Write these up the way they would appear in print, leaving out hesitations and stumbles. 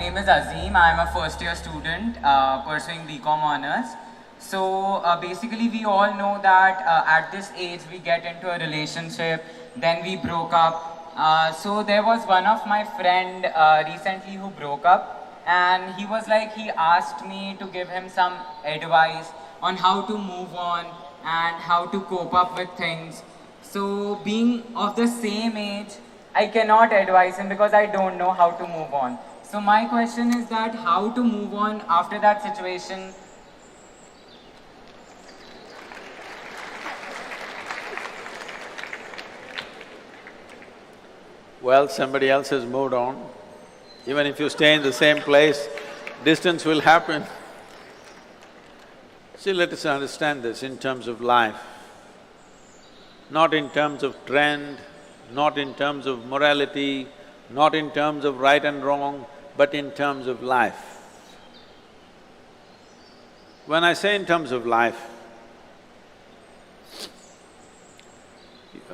name is Azim. I'm a first year student pursuing BCom honors. So basically we all know that at this age we get into a relationship, then we broke up. So there was one of my friend recently who broke up, and he was like, he asked me to give him some advice on how to move on and how to cope up with things. So being of the same age, I cannot advise him because I don't know how to move on. So my question is that how to move on after that situation. Well, somebody else has moved on. Even if you stay in the same place, distance will happen. See, let us understand this in terms of life, not in terms of trend, not in terms of morality, not in terms of right and wrong, but in terms of life. When I say in terms of life,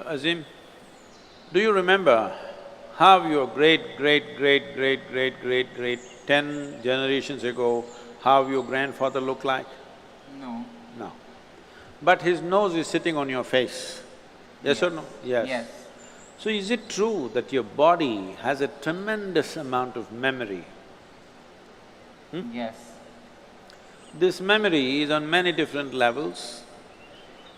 Azim, do you remember how your great, 10 generations ago, how your grandfather looked like? No. No. But his nose is sitting on your face, yes or no? Yes. Yes. So is it true that your body has a tremendous amount of memory? Yes. This memory is on many different levels.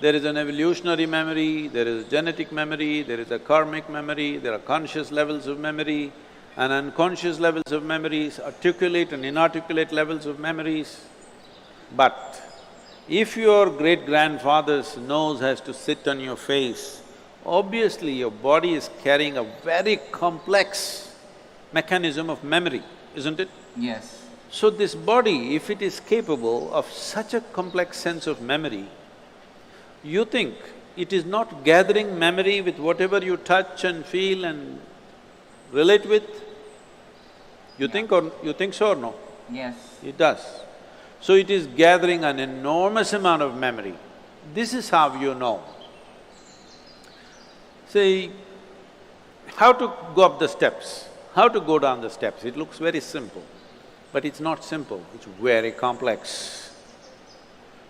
There is an evolutionary memory, there is genetic memory, there is a karmic memory, there are conscious levels of memory and unconscious levels of memories, articulate and inarticulate levels of memories. But if your great-grandfather's nose has to sit on your face, obviously your body is carrying a very complex mechanism of memory, isn't it? Yes. So this body, if it is capable of such a complex sense of memory, you think it is not gathering memory with whatever you touch and feel and relate with? You think so or no? Yes. It does. So it is gathering an enormous amount of memory. This is how you know. See, how to go up the steps, how to go down the steps, it looks very simple, but it's not simple, it's very complex.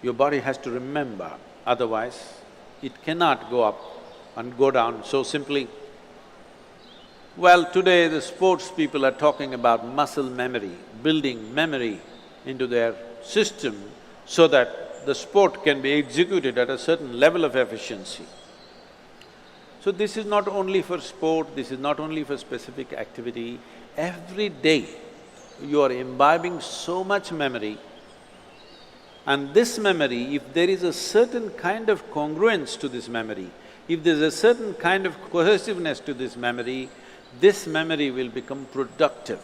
Your body has to remember, otherwise it cannot go up and go down so simply. Well, today the sports people are talking about muscle memory, building memory into their system so that the sport can be executed at a certain level of efficiency. So this is not only for sport, this is not only for specific activity. Every day you are imbibing so much memory, and this memory, if there is a certain kind of congruence to this memory, if there's a certain kind of cohesiveness to this memory will become productive.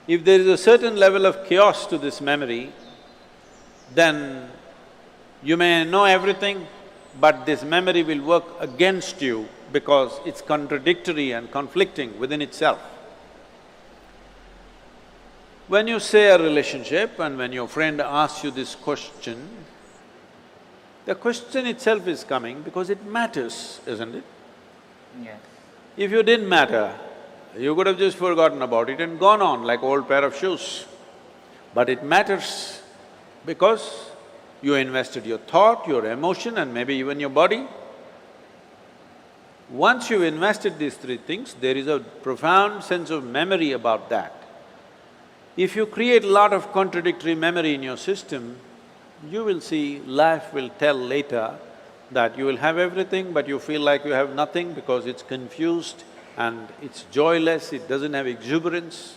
If there is a certain level of chaos to this memory, then you may know everything, but this memory will work against you because it's contradictory and conflicting within itself. When you say a relationship and when your friend asks you this question, the question itself is coming because it matters, isn't it? Yes. If you didn't matter, you could have just forgotten about it and gone on like old pair of shoes. But it matters because you invested your thought, your emotion and maybe even your body. Once you've invested these three things, there is a profound sense of memory about that. If you create a lot of contradictory memory in your system, you will see life will tell later that you will have everything but you feel like you have nothing because it's confused and it's joyless, it doesn't have exuberance.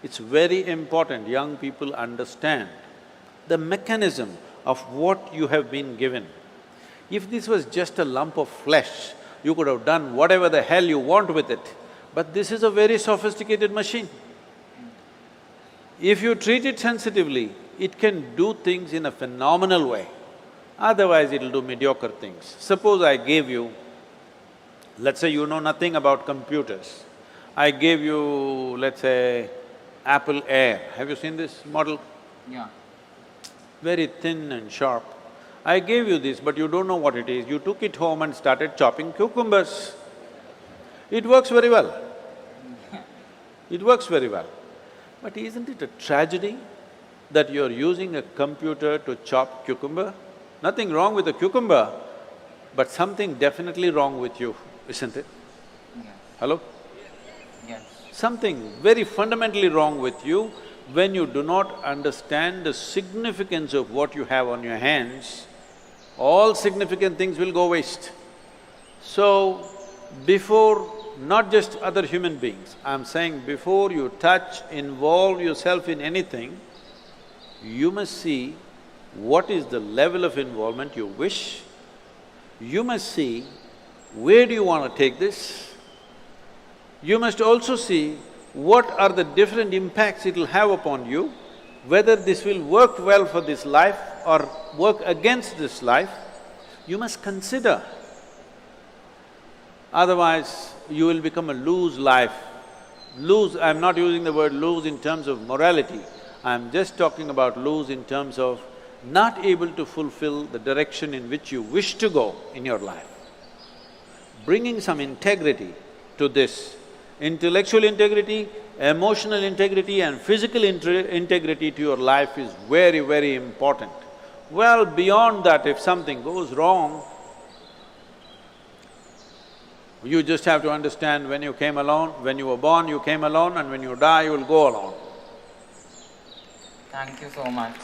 It's very important young people understand the mechanism of what you have been given. If this was just a lump of flesh, you could have done whatever the hell you want with it, but this is a very sophisticated machine. If you treat it sensitively, it can do things in a phenomenal way, otherwise it'll do mediocre things. Suppose I gave you, let's say you know nothing about computers, I gave you, let's say, Apple Air. Have you seen this model? Yeah. Very thin and sharp. I gave you this, but you don't know what it is. You took it home and started chopping cucumbers. It works very well. It works very well. But isn't it a tragedy that you're using a computer to chop cucumber? Nothing wrong with a cucumber, but something definitely wrong with you, isn't it? Yes. Hello? Yes. Something very fundamentally wrong with you when you do not understand the significance of what you have on your hands. All significant things will go waste. So, before not just other human beings, I'm saying before you touch, involve yourself in anything, you must see what is the level of involvement you wish. You must see where do you want to take this. You must also see what are the different impacts it'll have upon you, whether this will work well for this life or work against this life. You must consider. Otherwise, you will become a loose life. Loose, I'm not using the word loose in terms of morality, I'm just talking about loose in terms of not able to fulfill the direction in which you wish to go in your life. Bringing some integrity to this, intellectual integrity, emotional integrity and physical integrity to your life is very, very important. Well, beyond that, if something goes wrong, you just have to understand when you came alone, when you were born, you came alone, and when you die, you will go alone. Thank you so much.